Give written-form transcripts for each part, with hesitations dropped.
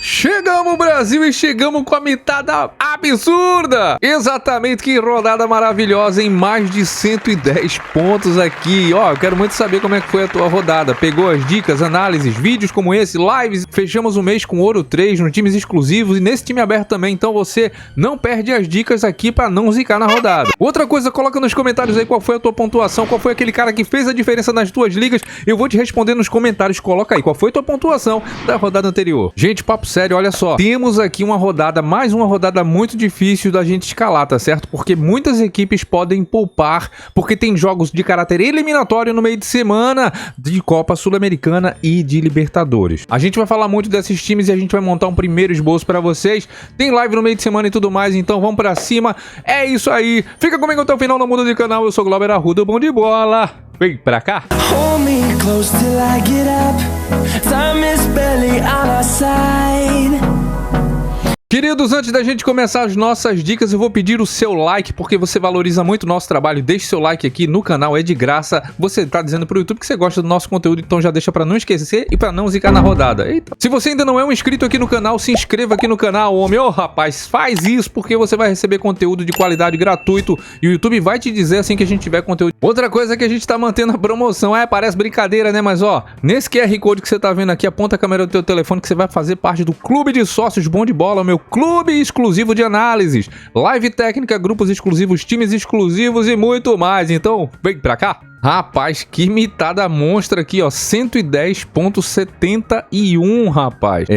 Chegamos, Brasil, e chegamos com a mitada absurda! Exatamente, que rodada maravilhosa, em mais de 110 pontos aqui. Ó, eu quero muito saber como é que foi a tua rodada. Pegou as dicas, análises, vídeos como esse, lives. Fechamos o mês com Ouro 3 nos times exclusivos e nesse time aberto também. Então você não perde as dicas aqui pra não zicar na rodada. Outra coisa, coloca nos comentários aí qual foi a tua pontuação, qual foi aquele cara que fez a diferença nas tuas ligas. Eu vou te responder nos comentários. Coloca aí qual foi a tua pontuação da rodada anterior. Gente, papo sério, olha só, temos aqui uma rodada, mais uma rodada muito difícil da gente escalar, tá certo? Porque muitas equipes podem poupar, porque tem jogos de caráter eliminatório no meio de semana, de Copa Sul-Americana e de Libertadores. A gente vai falar muito desses times e a gente vai montar um primeiro esboço pra vocês. Tem live no meio de semana e tudo mais, então vamos pra cima. É isso aí, fica comigo até o final, não muda de canal. Eu sou o Glauber Arruda, bom de bola. Vem pra cá. Hold me close till I get up. Time is barely on our side. Queridos, antes da gente começar as nossas dicas, eu vou pedir o seu like, porque você valoriza muito o nosso trabalho. Deixe seu like aqui no canal, é de graça. Você tá dizendo pro YouTube que você gosta do nosso conteúdo, então já deixa pra não esquecer e pra não zicar na rodada. Eita. Se você ainda não é um inscrito aqui no canal, se inscreva aqui no canal, homem. Ô, rapaz, faz isso, porque você vai receber conteúdo de qualidade gratuito e o YouTube vai te dizer assim que a gente tiver conteúdo. Outra coisa é que a gente tá mantendo a promoção. Parece brincadeira, né? Mas ó, nesse QR Code que você tá vendo aqui, aponta a câmera do teu telefone que você vai fazer parte do Clube de Sócios Bom de Bola, meu clube exclusivo de análises, live técnica, grupos exclusivos, times exclusivos e muito mais. Então, vem pra cá. Rapaz, que mitada monstra aqui, ó, 110.71, rapaz.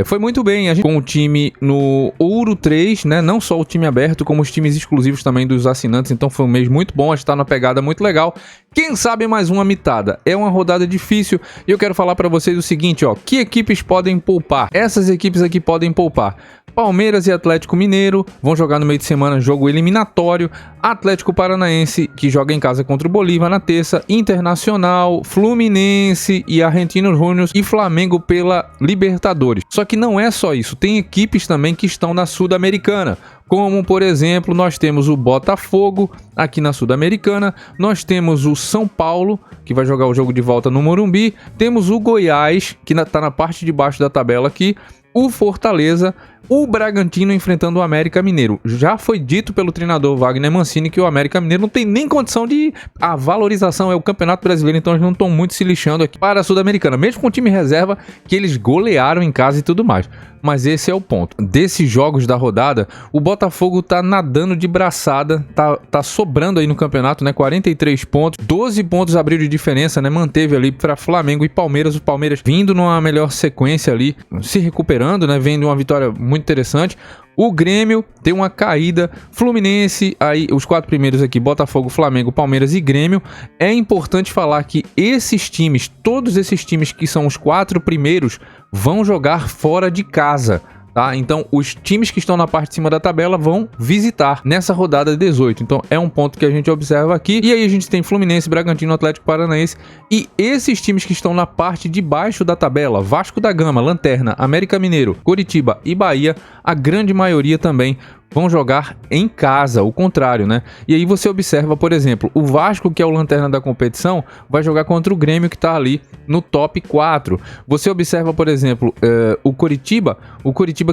Foi muito bem, a gente com o time no Ouro 3, né, não só o time aberto, como os times exclusivos também dos assinantes, então foi um mês muito bom, a gente tá numa pegada muito legal. Quem sabe mais uma mitada? É uma rodada difícil e eu quero falar pra vocês o seguinte, ó, que equipes podem poupar? Essas equipes aqui podem poupar. Palmeiras e Atlético Mineiro vão jogar no meio de semana jogo eliminatório. Atlético Paranaense, que joga em casa contra o Bolívar na terça. Internacional, Fluminense e Argentinos Júnior e Flamengo pela Libertadores. Só que não é só isso, tem equipes também que estão na Sul-Americana. Como, por exemplo, nós temos o Botafogo aqui na Sul-Americana, nós temos o São Paulo, que vai jogar o jogo de volta no Morumbi, temos o Goiás, que está na parte de baixo da tabela aqui, o Fortaleza, o Bragantino enfrentando o América Mineiro. Já foi dito pelo treinador Wagner Mancini que o América Mineiro não tem nem condição de... A valorização é o Campeonato Brasileiro, então eles não estão muito se lixando aqui para a Sul-Americana, mesmo com o time reserva que eles golearam em casa e tudo mais. Mas esse é o ponto. Desses jogos da rodada, o Botafogo tá nadando de braçada, tá sobrando aí no campeonato, né? 43 pontos, 12 pontos abriu de diferença, né? Manteve ali para Flamengo e Palmeiras. O Palmeiras vindo numa melhor sequência ali, se recuperando, né? Vendo uma vitória muito interessante. O Grêmio tem uma caída, Fluminense, aí os quatro primeiros aqui, Botafogo, Flamengo, Palmeiras e Grêmio. É importante falar que esses times, todos esses times que são os quatro primeiros, vão jogar fora de casa. Tá? Então os times que estão na parte de cima da tabela vão visitar nessa rodada 18, então é um ponto que a gente observa aqui. E aí a gente tem Fluminense, Bragantino, Atlético Paranaense e esses times que estão na parte de baixo da tabela, Vasco da Gama, Lanterna, América Mineiro, Coritiba e Bahia, a grande maioria também vão jogar em casa, o contrário, né? E aí você observa, por exemplo, o Vasco, que é o lanterna da competição, vai jogar contra o Grêmio, que tá ali no top 4. Você observa, por exemplo, o Coritiba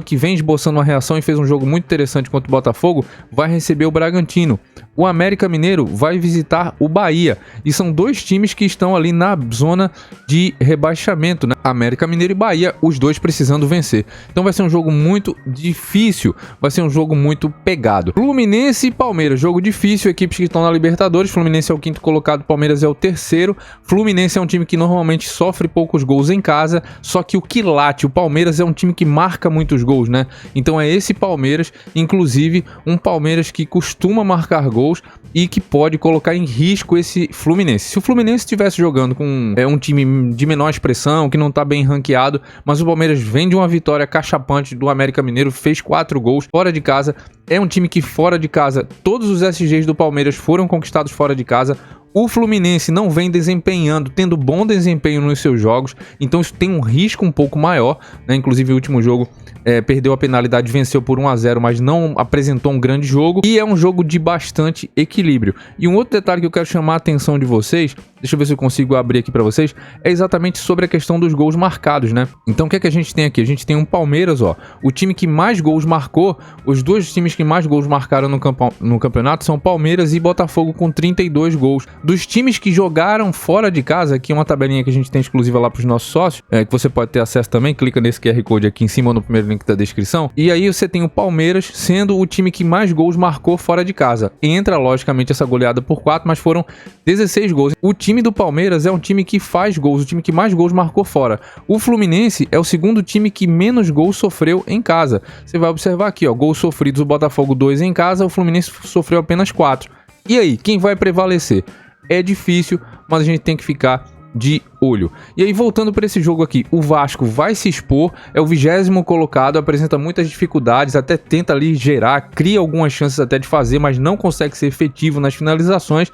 que vem esboçando uma reação e fez um jogo muito interessante contra o Botafogo, vai receber o Bragantino. O América Mineiro vai visitar o Bahia. E são dois times que estão ali na zona de rebaixamento, né? América Mineiro e Bahia, os dois precisando vencer. Então vai ser um jogo muito difícil, vai ser um jogo muito pegado. Fluminense e Palmeiras, jogo difícil, equipes que estão na Libertadores. Fluminense é o quinto colocado, Palmeiras é o terceiro. Fluminense é um time que normalmente sofre poucos gols em casa, só que o quilate, o Palmeiras é um time que marca muitos gols, né? Então é esse Palmeiras, inclusive um Palmeiras que costuma marcar gols e que pode colocar em risco esse Fluminense. Se o Fluminense estivesse jogando com um time de menor expressão, que não tá bem ranqueado, mas o Palmeiras vem de uma vitória cachapante do América Mineiro, fez 4 gols fora de casa. É um time que fora de casa, todos os SGs do Palmeiras foram conquistados fora de casa. O Fluminense não vem desempenhando, tendo bom desempenho nos seus jogos, então isso tem um risco um pouco maior, né? Inclusive o último jogo perdeu a penalidade, venceu por 1-0, mas não apresentou um grande jogo, e é um jogo de bastante equilíbrio. E um outro detalhe que eu quero chamar a atenção de vocês deixa eu ver se eu consigo abrir aqui pra vocês, é exatamente sobre a questão dos gols marcados, né? Então o que é que a gente tem aqui? A gente tem um Palmeiras, ó, o time que mais gols marcou, os dois times que mais gols marcaram no campeonato são Palmeiras e Botafogo com 32 gols. Dos times que jogaram fora de casa, aqui uma tabelinha que a gente tem exclusiva lá pros nossos sócios, que você pode ter acesso também, clica nesse QR Code aqui em cima ou no primeiro link da descrição, e aí você tem o Palmeiras sendo o time que mais gols marcou fora de casa. Entra, logicamente, essa goleada por 4, mas foram 16 gols. O time do Palmeiras é um time que faz gols, o time que mais gols marcou fora. O Fluminense é o segundo time que menos gols sofreu em casa. Você vai observar aqui, ó, gols sofridos, o Botafogo 2 em casa, o Fluminense sofreu apenas 4. E aí, quem vai prevalecer? É difícil, mas a gente tem que ficar de olho. E aí, voltando para esse jogo aqui, o Vasco vai se expor, é o 20º colocado, apresenta muitas dificuldades, até tenta ali gerar, cria algumas chances até de fazer, mas não consegue ser efetivo nas finalizações,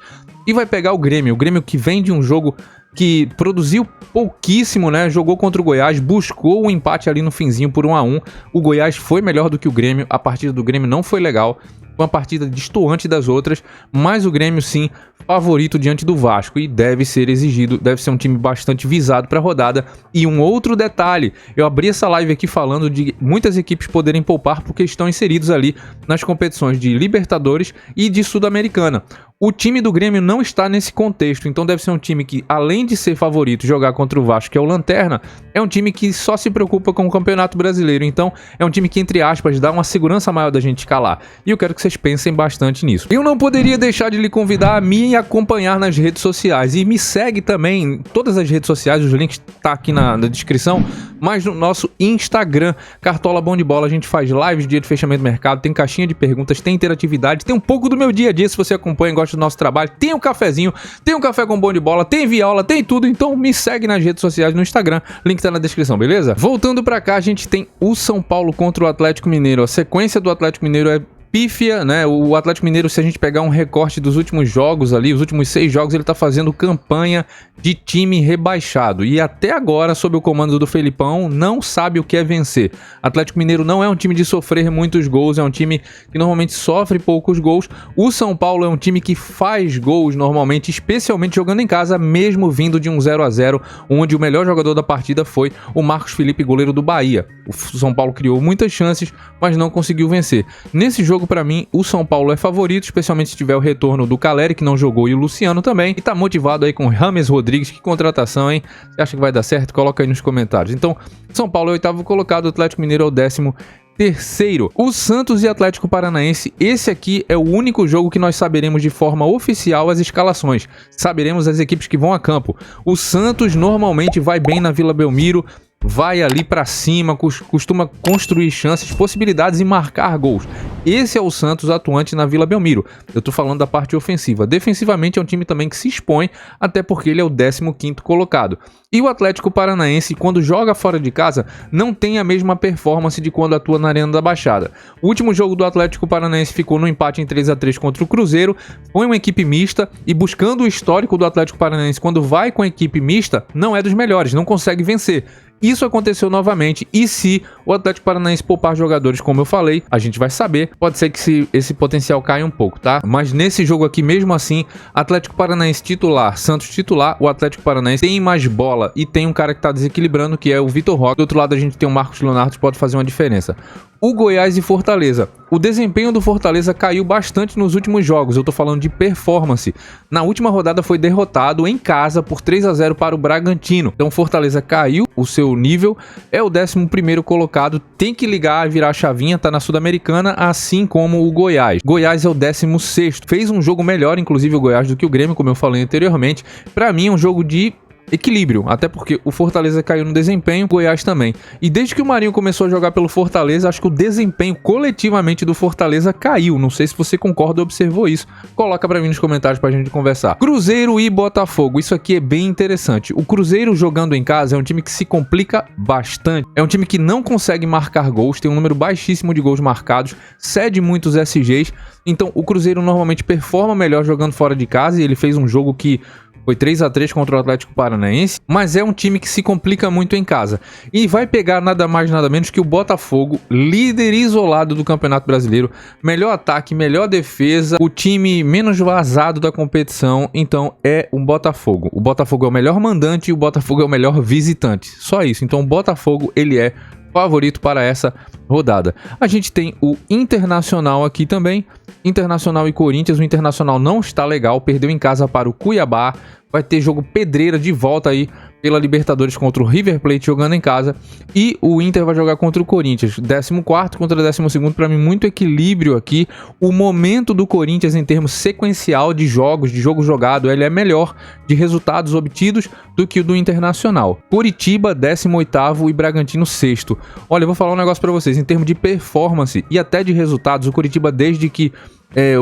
e vai pegar o Grêmio que vem de um jogo que produziu pouquíssimo, né? Jogou contra o Goiás, buscou um empate ali no finzinho por 1-1. O Goiás foi melhor do que o Grêmio, a partida do Grêmio não foi legal, foi uma partida destoante das outras, mas o Grêmio sim, favorito diante do Vasco e deve ser exigido, deve ser um time bastante visado para a rodada. E um outro detalhe, eu abri essa live aqui falando de muitas equipes poderem poupar porque estão inseridos ali nas competições de Libertadores e de Sul-Americana. O time do Grêmio não está nesse contexto, então deve ser um time que, além de ser favorito jogar contra o Vasco, que é o Lanterna, é um time que só se preocupa com o Campeonato Brasileiro. Então é um time que, entre aspas, dá uma segurança maior da gente escalar. E eu quero que vocês pensem bastante nisso. Eu não poderia deixar de lhe convidar a me acompanhar nas redes sociais. E me segue também em todas as redes sociais, os links tá aqui na descrição, mas no nosso Instagram, Cartola Bom de Bola, a gente faz lives, dia de fechamento do mercado, tem caixinha de perguntas, tem interatividade, tem um pouco do meu dia a dia, se você acompanha e gosta do nosso trabalho, tem um cafezinho, tem um café com Bom de Bola, tem viola, tem tudo, então me segue nas redes sociais, no Instagram, link tá na descrição, beleza? Voltando pra cá, a gente tem o São Paulo contra o Atlético Mineiro. A sequência do Atlético Mineiro é pífia, né? O Atlético Mineiro, se a gente pegar um recorte dos últimos jogos ali, os últimos 6 jogos, ele tá fazendo campanha de time rebaixado. E até agora, sob o comando do Felipão, não sabe o que é vencer. Atlético Mineiro não é um time de sofrer muitos gols, é um time que normalmente sofre poucos gols. O São Paulo é um time que faz gols normalmente, especialmente jogando em casa, mesmo vindo de um 0-0, onde o melhor jogador da partida foi o Marcos Felipe, goleiro do Bahia. O São Paulo criou muitas chances, mas não conseguiu vencer. Nesse jogo, pra mim, o São Paulo é favorito, especialmente se tiver o retorno do Caleri, que não jogou, e o Luciano também, e tá motivado aí com o James Rodrigues. Que contratação, hein? Você acha que vai dar certo? Coloca aí nos comentários. Então, São Paulo é o 8º colocado, o Atlético Mineiro é o 13º. O Santos e Atlético Paranaense, esse aqui é o único jogo que nós saberemos de forma oficial as escalações. Saberemos as equipes que vão a campo. O Santos normalmente vai bem na Vila Belmiro, vai ali pra cima, costuma construir chances, possibilidades e marcar gols. Esse é o Santos atuante na Vila Belmiro. Eu tô falando da parte ofensiva. Defensivamente é um time também que se expõe, até porque ele é o 15º colocado. E o Atlético Paranaense, quando joga fora de casa, não tem a mesma performance de quando atua na Arena da Baixada. O último jogo do Atlético Paranaense ficou no empate em 3-3 contra o Cruzeiro. Foi uma equipe mista e, buscando o histórico do Atlético Paranaense, quando vai com a equipe mista, não é dos melhores, não consegue vencer. Isso aconteceu novamente, e se o Atlético Paranaense poupar jogadores, como eu falei, a gente vai saber, pode ser que esse potencial caia um pouco, tá? Mas nesse jogo aqui, mesmo assim, Atlético Paranaense titular, Santos titular, o Atlético Paranaense tem mais bola e tem um cara que tá desequilibrando, que é o Vitor Roque. Do outro lado a gente tem o Marcos Leonardo, que pode fazer uma diferença. O Goiás e Fortaleza. O desempenho do Fortaleza caiu bastante nos últimos jogos, eu tô falando de performance. Na última rodada foi derrotado em casa por 3-0 para o Bragantino. Então o Fortaleza caiu o seu nível, é o 11º colocado, tem que ligar e virar a chavinha, tá na Sul-Americana, assim como o Goiás. Goiás é o 16º, fez um jogo melhor, inclusive o Goiás, do que o Grêmio, como eu falei anteriormente. Pra mim é um jogo de equilíbrio, até porque o Fortaleza caiu no desempenho, o Goiás também. E desde que o Marinho começou a jogar pelo Fortaleza, acho que o desempenho coletivamente do Fortaleza caiu. Não sei se você concorda ou observou isso. Coloca pra mim nos comentários pra gente conversar. Cruzeiro e Botafogo, isso aqui é bem interessante. O Cruzeiro jogando em casa é um time que se complica bastante. É um time que não consegue marcar gols, tem um número baixíssimo de gols marcados, cede muitos SGs. Então o Cruzeiro normalmente performa melhor jogando fora de casa, e ele fez um jogo que Foi 3-3 contra o Atlético Paranaense, mas é um time que se complica muito em casa. E vai pegar nada mais nada menos que o Botafogo, líder isolado do Campeonato Brasileiro, melhor ataque, melhor defesa, o time menos vazado da competição, então é um Botafogo. O Botafogo é o melhor mandante e o Botafogo é o melhor visitante. Só isso. Então o Botafogo, ele é favorito para essa rodada. A gente tem o Internacional aqui também. Internacional e Corinthians. O Internacional não está legal, perdeu em casa para o Cuiabá. Vai ter jogo pedreira de volta aí pela Libertadores contra o River Plate jogando em casa. E o Inter vai jogar contra o Corinthians. 14º contra 12º, para mim muito equilíbrio aqui. O momento do Corinthians em termos sequencial de jogos, de jogo jogado, ele é melhor de resultados obtidos do que o do Internacional. Curitiba 18º e Bragantino 6º. Olha, eu vou falar um negócio para vocês. Em termos de performance e até de resultados, o Curitiba, desde que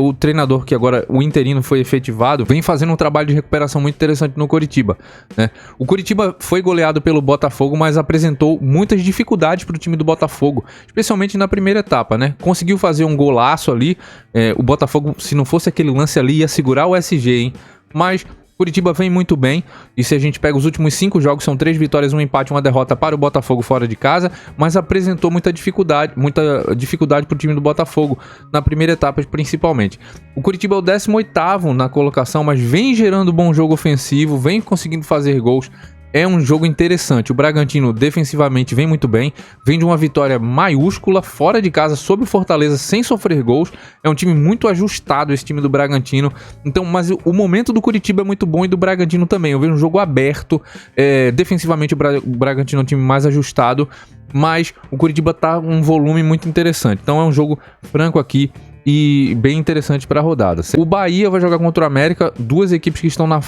o treinador, que agora o interino foi efetivado, vem fazendo um trabalho de recuperação muito interessante no Coritiba, né? O Coritiba foi goleado pelo Botafogo, mas apresentou muitas dificuldades para o time do Botafogo, especialmente na primeira etapa, né? Conseguiu fazer um golaço ali, o Botafogo, se não fosse aquele lance ali, ia segurar o SG, hein? Mas Curitiba vem muito bem, e se a gente pega os últimos 5 jogos, são 3 vitórias, 1 empate, 1 derrota para o Botafogo fora de casa, mas apresentou muita dificuldade para o time do Botafogo, na primeira etapa principalmente. O Curitiba é o 18º na colocação, mas vem gerando bom jogo ofensivo, vem conseguindo fazer gols. É um jogo interessante. O Bragantino defensivamente vem muito bem, vem de uma vitória maiúscula fora de casa sobre o Fortaleza sem sofrer gols. É um time muito ajustado, esse time do Bragantino. Então, mas o momento do Curitiba é muito bom e do Bragantino também. Eu vejo um jogo aberto. Defensivamente o Bragantino é um time mais ajustado, mas o Curitiba tá com um volume muito interessante. Então é um jogo franco aqui e bem interessante para a rodada. O Bahia vai jogar contra o América, duas equipes que estão na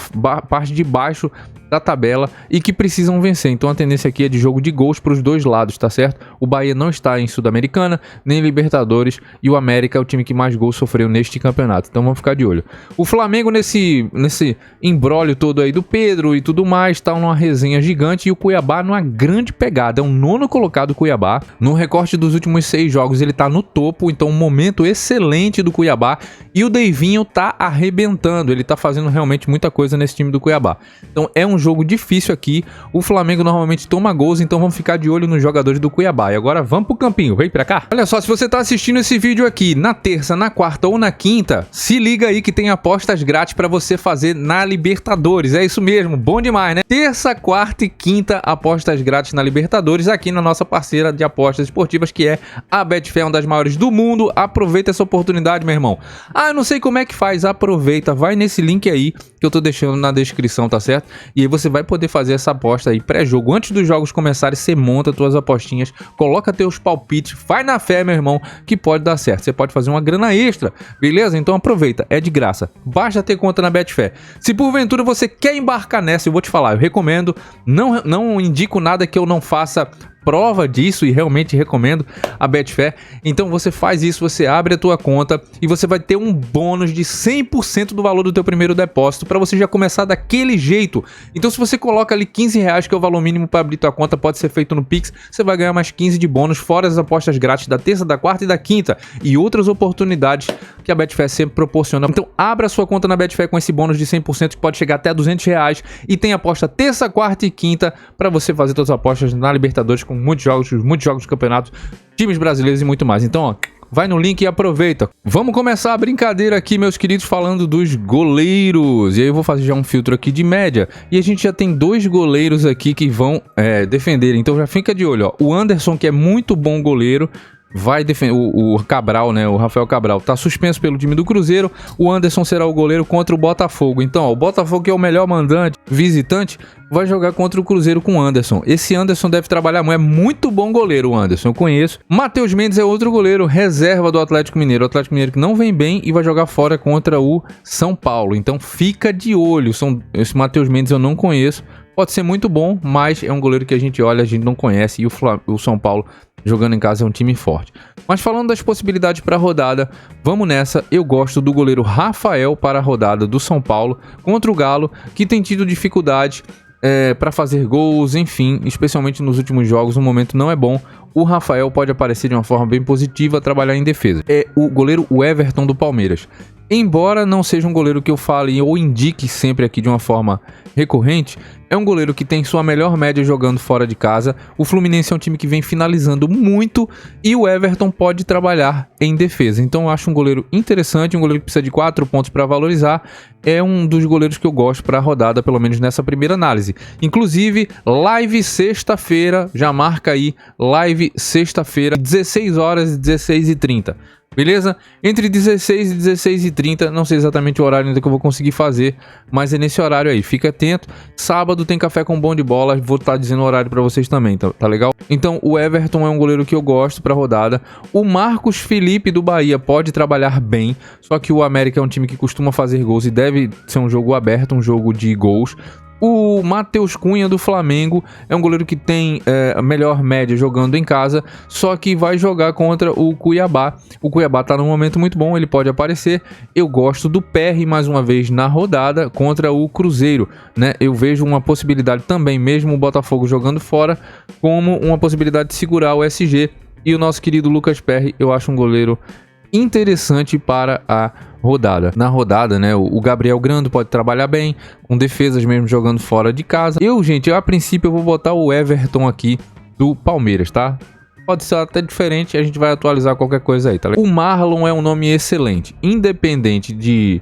parte de baixo da tabela e que precisam vencer. Então a tendência aqui é de jogo de gols para os dois lados, tá certo? O Bahia não está em Sul-Americana, nem Libertadores, e o América é o time que mais gols sofreu neste campeonato. Então vamos ficar de olho. O Flamengo nesse imbróglio todo aí do Pedro e tudo mais, tá numa resenha gigante, e o Cuiabá numa grande pegada. É um 9º colocado Cuiabá. No recorte dos últimos 6 jogos ele tá no topo, então um momento excelente do Cuiabá, e o Deivinho tá arrebentando. Ele tá fazendo realmente muita coisa nesse time do Cuiabá. Então é um jogo difícil aqui. O Flamengo normalmente toma gols, então vamos ficar de olho nos jogadores do Cuiabá. E agora vamos pro campinho, vem pra cá. Olha só, se você tá assistindo esse vídeo aqui na terça, na quarta ou na quinta, se liga aí que tem apostas grátis pra você fazer na Libertadores. É isso mesmo, bom demais, né? Terça, quarta e quinta, apostas grátis na Libertadores, aqui na nossa parceira de apostas esportivas, que é a Betfair, uma das maiores do mundo. Aproveita essa oportunidade, meu irmão. Eu não sei como é que faz, aproveita, vai nesse link aí que eu tô deixando na descrição, tá certo? E aí você vai poder fazer essa aposta aí pré-jogo. Antes dos jogos começarem, você monta tuas apostinhas, coloca teus palpites, vai na fé, meu irmão, que pode dar certo. Você pode fazer uma grana extra, beleza? Então aproveita, é de graça. Basta ter conta na Betfair. Se porventura você quer embarcar nessa, eu vou te falar, eu recomendo, não indico nada que eu não faça prova disso, e realmente recomendo a Betfair. Então você faz isso, você abre a tua conta e você vai ter um bônus de 100% do valor do teu primeiro depósito, para você já começar daquele jeito. Então se você coloca ali R$15, que é o valor mínimo para abrir tua conta, pode ser feito no Pix, você vai ganhar mais 15 de bônus, fora as apostas grátis da terça, da quarta e da quinta, e outras oportunidades que a Betfair sempre proporciona. Então abra sua conta na Betfair com esse bônus de 100%, que pode chegar até R$200, e tem aposta terça, quarta e quinta para você fazer suas apostas na Libertadores, com muitos jogos de campeonatos, times brasileiros e muito mais. Então, ó, vai no link e aproveita. Vamos começar a brincadeira aqui, meus queridos, falando dos goleiros. E aí eu vou fazer já um filtro aqui de média. E a gente já tem 2 goleiros aqui que vão defender. Então já fica de olho, ó. O Anderson, que é muito bom goleiro, vai defender. O Cabral, né? O Rafael Cabral tá suspenso pelo time do Cruzeiro. O Anderson será o goleiro contra o Botafogo. Então, ó, o Botafogo, que é o melhor mandante, visitante, vai jogar contra o Cruzeiro com o Anderson. Esse Anderson deve trabalhar muito. É muito bom goleiro, o Anderson, eu conheço. Matheus Mendes é outro goleiro, reserva do Atlético Mineiro. O Atlético Mineiro que não vem bem e vai jogar fora contra o São Paulo. Então fica de olho. Esse Matheus Mendes eu não conheço. Pode ser muito bom, mas é um goleiro que a gente olha, a gente não conhece. E o São Paulo, jogando em casa, é um time forte. Mas falando das possibilidades para a rodada, vamos nessa. Eu gosto do goleiro Rafael para a rodada do São Paulo contra o Galo, que tem tido dificuldade para fazer gols, enfim, especialmente nos últimos jogos, o momento não é bom. O Rafael pode aparecer de uma forma bem positiva, trabalhar em defesa. É o goleiro Everton do Palmeiras. Embora não seja um goleiro que eu fale ou indique sempre aqui de uma forma recorrente, é um goleiro que tem sua melhor média jogando fora de casa. O Fluminense é um time que vem finalizando muito e o Everton pode trabalhar em defesa. Então eu acho um goleiro interessante, um goleiro que precisa de 4 pontos para valorizar. É um dos goleiros que eu gosto para a rodada, pelo menos nessa primeira análise. Inclusive, live sexta-feira, já marca aí, live sexta-feira, 16 horas e 16h30. Beleza? Entre 16 e 16h30, não sei exatamente o horário ainda que eu vou conseguir fazer, mas é nesse horário aí, fica atento. Sábado tem café com bom de bola, vou estar dizendo o horário pra vocês também, tá legal? Então o Everton é um goleiro que eu gosto pra rodada. O Marcos Felipe do Bahia pode trabalhar bem, só que o América é um time que costuma fazer gols e deve ser um jogo aberto, um jogo de gols. O Matheus Cunha do Flamengo é um goleiro que tem a melhor média jogando em casa, só que vai jogar contra o Cuiabá. O Cuiabá tá num momento muito bom, ele pode aparecer. Eu gosto do PR mais uma vez na rodada contra o Cruzeiro, né? Eu vejo uma possibilidade também, mesmo o Botafogo jogando fora, como uma possibilidade de segurar o SG. E o nosso querido Lucas Perry, eu acho um goleiro interessante para a rodada. Na rodada, né, o Gabriel Grando pode trabalhar bem, com defesas mesmo jogando fora de casa. Gente, a princípio eu vou botar o Everton aqui do Palmeiras, tá? Pode ser até diferente, a gente vai atualizar qualquer coisa aí, tá legal? O Marlon é um nome excelente, independente de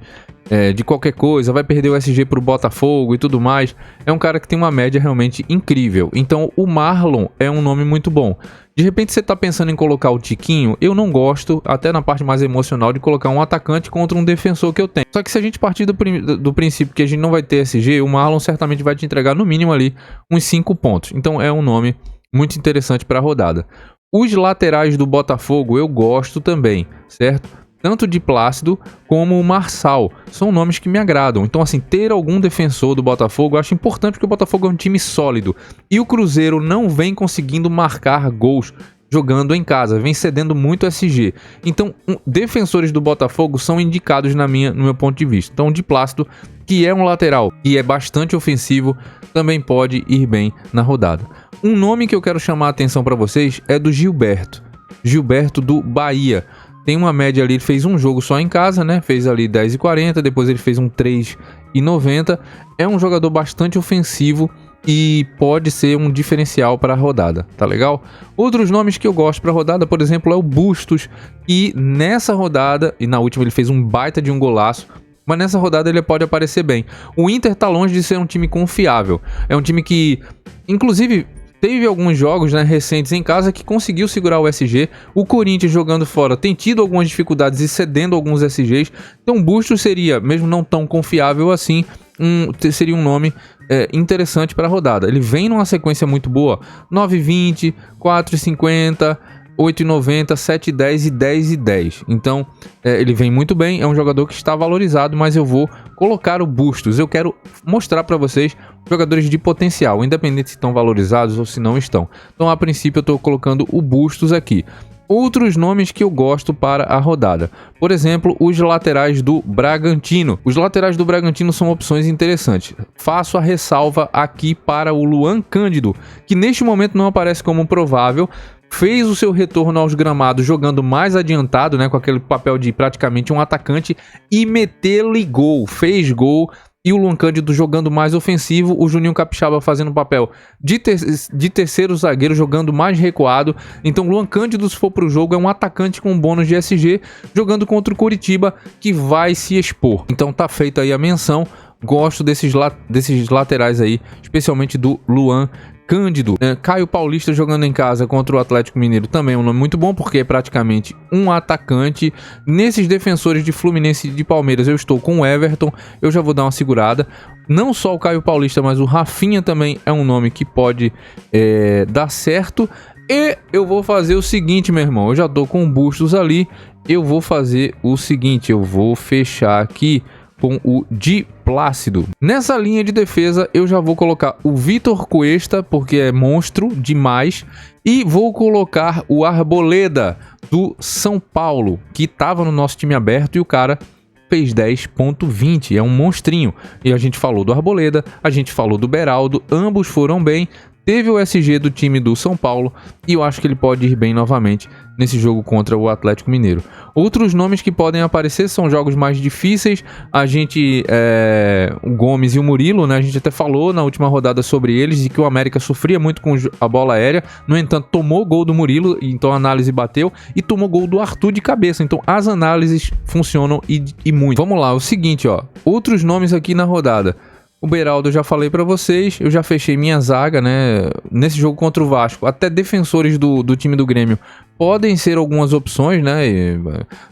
qualquer coisa, vai perder o SG pro Botafogo e tudo mais. É um cara que tem uma média realmente incrível. Então o Marlon é um nome muito bom. De repente você tá pensando em colocar o Tiquinho, eu não gosto, até na parte mais emocional, de colocar um atacante contra um defensor que eu tenho. Só que se a gente partir do princípio que a gente não vai ter SG, o Marlon certamente vai te entregar no mínimo ali uns 5 pontos. Então é um nome muito interessante para a rodada. Os laterais do Botafogo eu gosto também, certo? Tanto de Plácido como o Marçal, são nomes que me agradam. Então assim, ter algum defensor do Botafogo eu acho importante, porque o Botafogo é um time sólido. E o Cruzeiro não vem conseguindo marcar gols jogando em casa, vem cedendo muito SG. Então, defensores do Botafogo são indicados no meu ponto de vista. Então, de Plácido, que é um lateral e é bastante ofensivo, também pode ir bem na rodada. Um nome que eu quero chamar a atenção para vocês é do Gilberto. Gilberto do Bahia. Tem uma média ali, ele fez um jogo só em casa, né? Fez ali 10,40, depois ele fez um 3,90. É um jogador bastante ofensivo e pode ser um diferencial para a rodada, tá legal? Outros nomes que eu gosto para a rodada, por exemplo, é o Bustos. E nessa rodada, e na última ele fez um baita de um golaço, mas nessa rodada ele pode aparecer bem. O Inter tá longe de ser um time confiável. É um time que, inclusive, teve alguns jogos, né, recentes em casa que conseguiu segurar o SG. O Corinthians jogando fora tem tido algumas dificuldades e cedendo alguns SGs. Então Bustos seria, mesmo não tão confiável assim, seria um nome interessante para a rodada. Ele vem numa sequência muito boa: 9,20, 4,50, 8,90, 7,10 e 10,10. Então ele vem muito bem, é um jogador que está valorizado, mas eu vou colocar o Bustos. Eu quero mostrar para vocês jogadores de potencial, independente se estão valorizados ou se não estão. Então a princípio eu estou colocando o Bustos aqui. Outros nomes que eu gosto para a rodada, por exemplo, os laterais do Bragantino. Os laterais do Bragantino são opções interessantes. Faço a ressalva aqui para o Luan Cândido, que neste momento não aparece como provável. Fez o seu retorno aos gramados jogando mais adiantado, né, com aquele papel de praticamente um atacante, e meteu-lhe gol, fez gol. E o Luan Cândido jogando mais ofensivo, o Juninho Capixaba fazendo papel de terceiro zagueiro, jogando mais recuado. Então o Luan Cândido, se for pro jogo, é um atacante com bônus de SG, jogando contra o Coritiba, que vai se expor. Então tá feita aí a menção. Gosto desses laterais aí, especialmente do Luan Cândido. Caio Paulista jogando em casa contra o Atlético Mineiro também é um nome muito bom, porque é praticamente um atacante. Nesses defensores de Fluminense e de Palmeiras eu estou com o Everton, eu já vou dar uma segurada. Não só o Caio Paulista, mas o Rafinha também é um nome que pode dar certo. E eu vou fazer o seguinte, meu irmão, eu já tô com o Bustos ali, eu vou fazer o seguinte, eu vou fechar aqui com o Di Plácido. Nessa linha de defesa eu já vou colocar o Vitor Cuesta, porque é monstro demais, e vou colocar o Arboleda do São Paulo, que estava no nosso time aberto e o cara fez 10,20, é um monstrinho. E a gente falou do Arboleda, a gente falou do Beraldo, ambos foram bem. Teve o SG do time do São Paulo e eu acho que ele pode ir bem novamente nesse jogo contra o Atlético Mineiro. Outros nomes que podem aparecer são jogos mais difíceis. O Gomes e o Murilo, né? A gente até falou na última rodada sobre eles e que o América sofria muito com a bola aérea. No entanto, tomou gol do Murilo, então a análise bateu, e tomou gol do Arthur de cabeça. Então as análises funcionam e muito. Vamos lá, o seguinte, ó. Outros nomes aqui na rodada. O Beraldo eu já falei pra vocês, eu já fechei minha zaga, né, nesse jogo contra o Vasco. Até defensores do time do Grêmio podem ser algumas opções, né,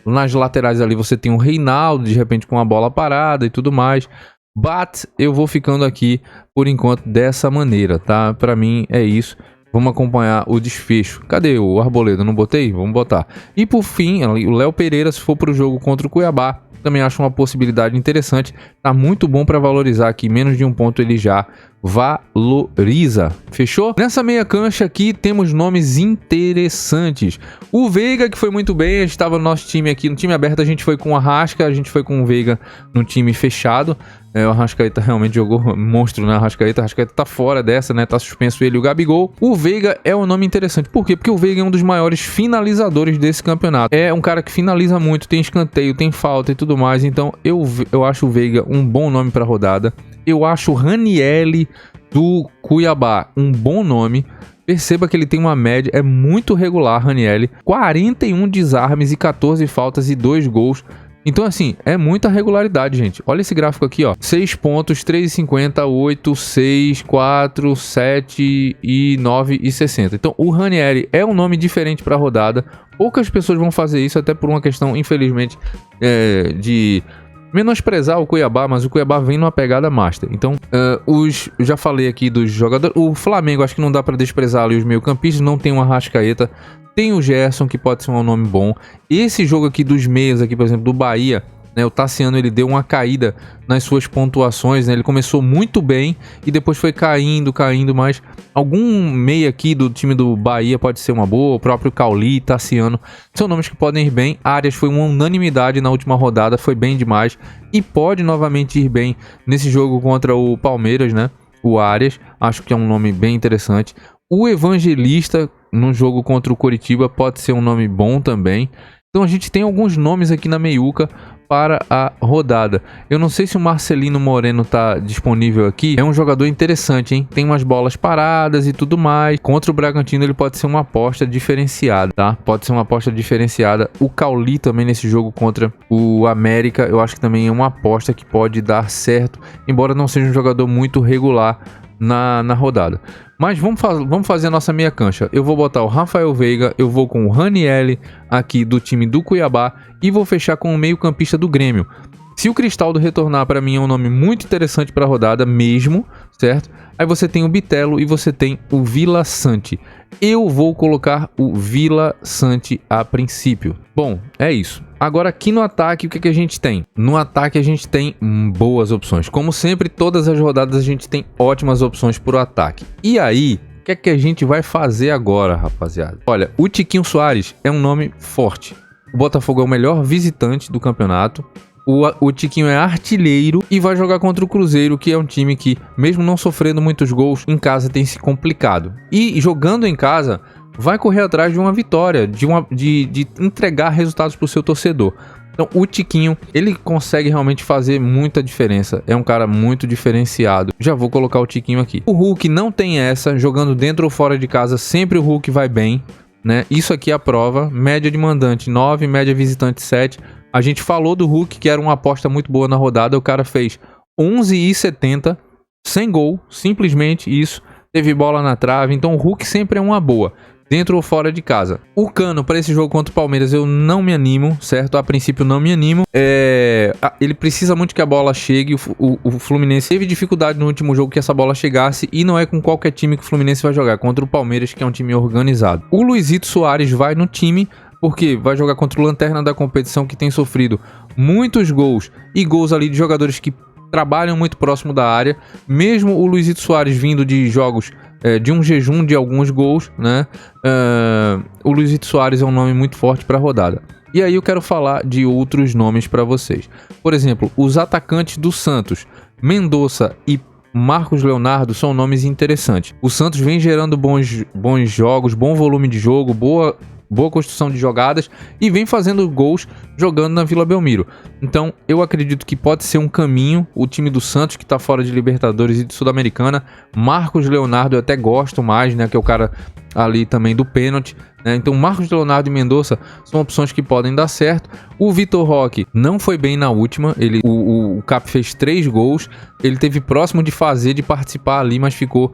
nas laterais ali você tem o Reinaldo, de repente com a bola parada e tudo mais. But eu vou ficando aqui, por enquanto, dessa maneira, tá? Pra mim é isso. Vamos acompanhar o desfecho. Cadê o Arboleda? Não botei? Vamos botar. E por fim, o Léo Pereira, se for pro jogo contra o Cuiabá, também acho uma possibilidade interessante. Tá muito bom para valorizar aqui. Menos de um ponto ele já valoriza. Fechou? Nessa meia cancha aqui temos nomes interessantes. O Veiga, que foi muito bem. A gente estava no nosso time aqui. No time aberto a gente foi com o Arrasca. A gente foi com o Veiga no time fechado. O Arrascaeta realmente jogou monstro, né? O Arrascaeta tá fora dessa, né? Tá suspenso ele e o Gabigol. O Veiga é um nome interessante. Por quê? Porque o Veiga é um dos maiores finalizadores desse campeonato. É um cara que finaliza muito, tem escanteio, tem falta e tudo mais. Então eu acho o Veiga um bom nome para rodada. Eu acho o Ranielli do Cuiabá um bom nome. Perceba que ele tem uma média, é muito regular, Ranielli. 41 desarmes e 14 faltas e 2 gols. Então, assim, é muita regularidade, gente. Olha esse gráfico aqui, ó. 6 pontos, 3,50, 8, 6, 4, 7 e 9 e 60. Então, o Ranieri é um nome diferente para a rodada. Poucas pessoas vão fazer isso, até por uma questão, infelizmente, de menosprezar o Cuiabá, mas o Cuiabá vem numa pegada master. Então, eu já falei aqui dos jogadores. O Flamengo, acho que não dá para desprezar ali os meio-campistas. Não tem o Arrascaeta. Tem o Gerson, que pode ser um nome bom. Esse jogo aqui dos meias, aqui, por exemplo, do Bahia, né, o Tassiano, ele deu uma caída nas suas pontuações, né? Ele começou muito bem e depois foi caindo, mas algum meia aqui do time do Bahia pode ser uma boa. O próprio Cauli, Tassiano, são nomes que podem ir bem. Arias foi uma unanimidade na última rodada, foi bem demais e pode novamente ir bem nesse jogo contra o Palmeiras, né? O Arias, acho que é um nome bem interessante. O Evangelista no jogo contra o Coritiba pode ser um nome bom também. Então a gente tem alguns nomes aqui na meiuca para a rodada. Eu não sei se o Marcelino Moreno tá disponível aqui. É um jogador interessante, hein? Tem umas bolas paradas e tudo mais. Contra o Bragantino ele pode ser uma aposta diferenciada, tá? Pode ser uma aposta diferenciada. O Cauli também nesse jogo contra o América, eu acho que também é uma aposta que pode dar certo, embora não seja um jogador muito regular na rodada. Mas vamos fazer a nossa meia cancha. Eu vou botar o Rafael Veiga, eu vou com o Ranielli aqui do time do Cuiabá e vou fechar com o meio campista do Grêmio. Se o Cristaldo retornar, para mim é um nome muito interessante para a rodada mesmo, certo? Aí você tem o Bitelo e você tem o Vila Sante. Eu vou colocar o Vila Sante a princípio. Bom, é isso. Agora aqui no ataque, o que a gente tem? No ataque a gente tem boas opções. Como sempre, todas as rodadas a gente tem ótimas opções para o ataque. E aí, o que a gente vai fazer agora, rapaziada? Olha, o Tiquinho Soares é um nome forte. O Botafogo é o melhor visitante do campeonato. O Tiquinho é artilheiro e vai jogar contra o Cruzeiro, que é um time que, mesmo não sofrendo muitos gols, em casa tem se complicado. E jogando em casa, vai correr atrás de uma vitória, de entregar resultados para o seu torcedor. Então o Tiquinho, ele consegue realmente fazer muita diferença. É um cara muito diferenciado. Já vou colocar o Tiquinho aqui. O Hulk não tem essa, jogando dentro ou fora de casa, sempre o Hulk vai bem, né? Isso aqui é a prova. Média de mandante 9, média visitante 7. A gente falou do Hulk, que era uma aposta muito boa na rodada. O cara fez 11,70, sem gol, simplesmente isso. Teve bola na trave, então o Hulk sempre é uma boa, dentro ou fora de casa. O Cano, para esse jogo contra o Palmeiras, eu não me animo, certo? A princípio não me animo. Ele precisa muito que a bola chegue. O Fluminense teve dificuldade no último jogo que essa bola chegasse, e não é com qualquer time que o Fluminense vai jogar, contra o Palmeiras, que é um time organizado. O Luizito Soares vai no time, porque vai jogar contra o lanterna da competição, que tem sofrido muitos gols, e gols ali de jogadores que trabalham muito próximo da área. Mesmo o Luizito Soares vindo de jogos de um jejum de alguns gols, né? O Luizito Soares é um nome muito forte para a rodada. E aí eu quero falar de outros nomes para vocês. Por exemplo, os atacantes do Santos, Mendonça e Marcos Leonardo são nomes interessantes. O Santos vem gerando bons jogos, bom volume de jogo, boa construção de jogadas e vem fazendo gols jogando na Vila Belmiro. Então eu acredito que pode ser um caminho o time do Santos, que está fora de Libertadores e de Sul-Americana. Marcos Leonardo eu até gosto mais, né, que é o cara ali também do pênalti, né? Então Marcos Leonardo e Mendonça são opções que podem dar certo. O Vitor Roque não foi bem na última, o Cap fez 3 gols, ele teve próximo de participar ali, mas ficou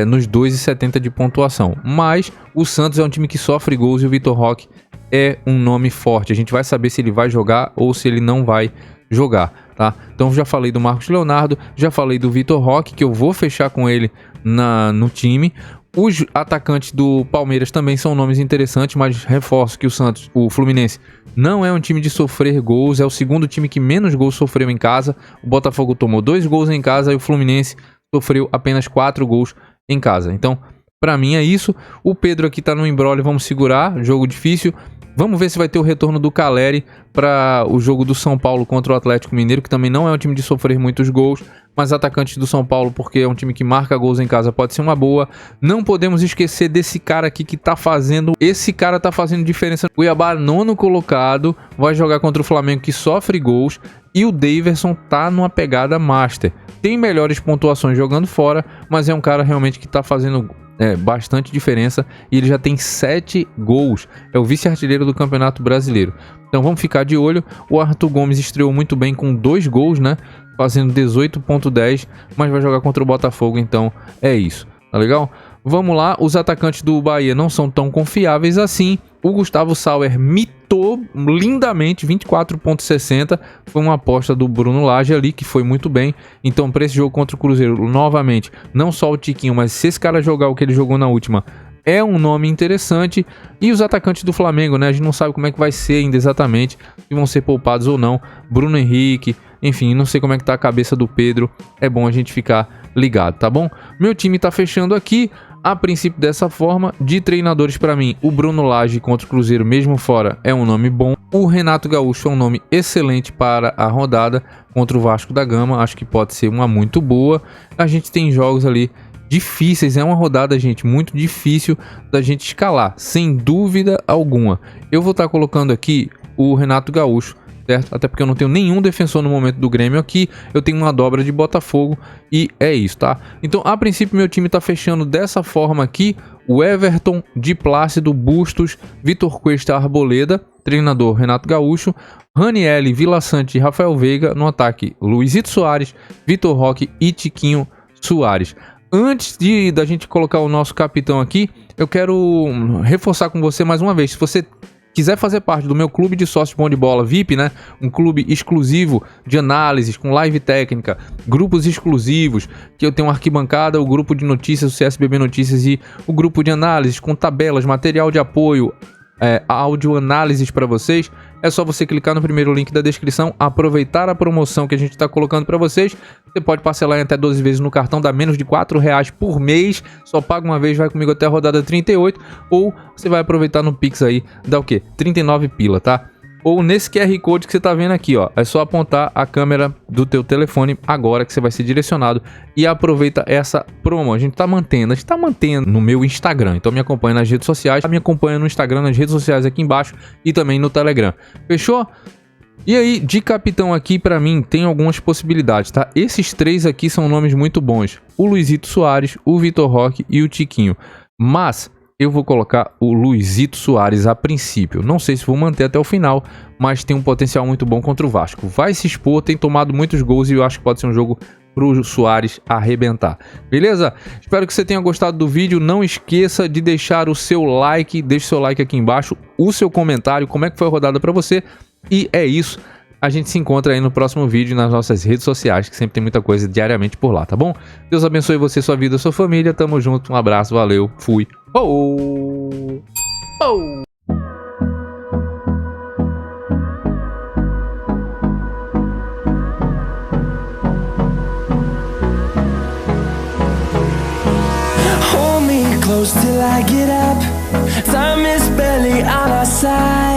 nos 2,70 de pontuação. Mas o Santos é um time que sofre gols e o Vitor Roque é um nome forte. A gente vai saber se ele vai jogar ou se ele não vai jogar, tá? Então já falei do Marcos Leonardo, já falei do Vitor Roque, que eu vou fechar com ele no time. Os atacantes do Palmeiras também são nomes interessantes, mas reforço que o Fluminense não é um time de sofrer gols, é o segundo time que menos gols sofreu em casa. O Botafogo tomou 2 gols em casa e o Fluminense sofreu apenas 4 gols em casa. Então, pra mim é isso. O Pedro aqui tá no imbróglio, vamos segurar, jogo difícil. Vamos ver se vai ter o retorno do Caleri para o jogo do São Paulo contra o Atlético Mineiro, que também não é um time de sofrer muitos gols, mas atacantes do São Paulo, porque é um time que marca gols em casa, pode ser uma boa. Não podemos esquecer desse cara aqui que tá fazendo... Esse cara tá fazendo diferença. O Cuiabá, 9º colocado, vai jogar contra o Flamengo, que sofre gols, e o Daverson tá numa pegada master. Tem melhores pontuações jogando fora, mas é um cara realmente que tá fazendo... bastante diferença, e ele já tem 7 gols, é o vice-artilheiro do Campeonato Brasileiro. Então vamos ficar de olho. O Arthur Gomes estreou muito bem com 2 gols, né, fazendo 18.10, mas vai jogar contra o Botafogo, então é isso, tá legal? Vamos lá, os atacantes do Bahia não são tão confiáveis assim. O Gustavo Sauer mitou lindamente, 24.60, foi uma aposta do Bruno Lage ali, que foi muito bem. Então para esse jogo contra o Cruzeiro, novamente, não só o Tiquinho, mas se esse cara jogar o que ele jogou na última, é um nome interessante. E os atacantes do Flamengo, né, a gente não sabe como é que vai ser ainda exatamente, se vão ser poupados ou não. Bruno Henrique, enfim, não sei como é que tá a cabeça do Pedro, é bom a gente ficar ligado, tá bom? Meu time tá fechando aqui, a princípio dessa forma. De treinadores para mim, o Bruno Lage contra o Cruzeiro, mesmo fora, é um nome bom. O Renato Gaúcho é um nome excelente para a rodada contra o Vasco da Gama, acho que pode ser uma muito boa. A gente tem jogos ali difíceis, é uma rodada, gente, muito difícil da gente escalar, sem dúvida alguma. Eu vou estar colocando aqui o Renato Gaúcho, certo? Até porque eu não tenho nenhum defensor no momento do Grêmio aqui, eu tenho uma dobra de Botafogo e é isso, tá? Então, a princípio, meu time tá fechando dessa forma aqui: o Everton, Di Plácido, Bustos, Vitor Cuesta, Arboleda, treinador Renato Gaúcho, Ranieri, Vila Sante e Rafael Veiga, no ataque Luizito Soares, Vitor Roque e Tiquinho Soares. Antes da gente colocar o nosso capitão aqui, eu quero reforçar com você mais uma vez: se você quiser fazer parte do meu clube de sócios Bom de Bola VIP, né, um clube exclusivo de análises, com live técnica, grupos exclusivos, que eu tenho uma arquibancada, o grupo de notícias, o CSBB Notícias, e o grupo de análises com tabelas, material de apoio, áudio análises para vocês, é só você clicar no primeiro link da descrição, aproveitar a promoção que a gente está colocando para vocês. Você pode parcelar em até 12 vezes no cartão, dá menos de R$4 por mês, só paga uma vez, vai comigo até a rodada 38, ou você vai aproveitar no Pix aí, dá o quê? 39 pila, tá? Ou nesse QR Code que você tá vendo aqui, ó, é só apontar a câmera do teu telefone agora que você vai ser direcionado e aproveita essa promo. A gente tá mantendo no meu Instagram, então me acompanha nas redes sociais, me acompanha no Instagram, nas redes sociais aqui embaixo e também no Telegram. Fechou? E aí, de capitão aqui, pra mim, tem algumas possibilidades, tá? Esses 3 aqui são nomes muito bons: o Luizito Soares, o Vitor Roque e o Tiquinho. Mas eu vou colocar o Luizito Soares a princípio. Não sei se vou manter até o final, mas tem um potencial muito bom contra o Vasco. Vai se expor, tem tomado muitos gols e eu acho que pode ser um jogo pro Soares arrebentar. Beleza? Espero que você tenha gostado do vídeo. Não esqueça de deixar o seu like. Deixe seu like aqui embaixo, o seu comentário, como é que foi a rodada para você. E é isso. A gente se encontra aí no próximo vídeo nas nossas redes sociais, que sempre tem muita coisa diariamente por lá, tá bom? Deus abençoe você, sua vida, sua família. Tamo junto. Um abraço, valeu, fui. Oh! Oh! Hold me close till I get up. Time is barely on our side.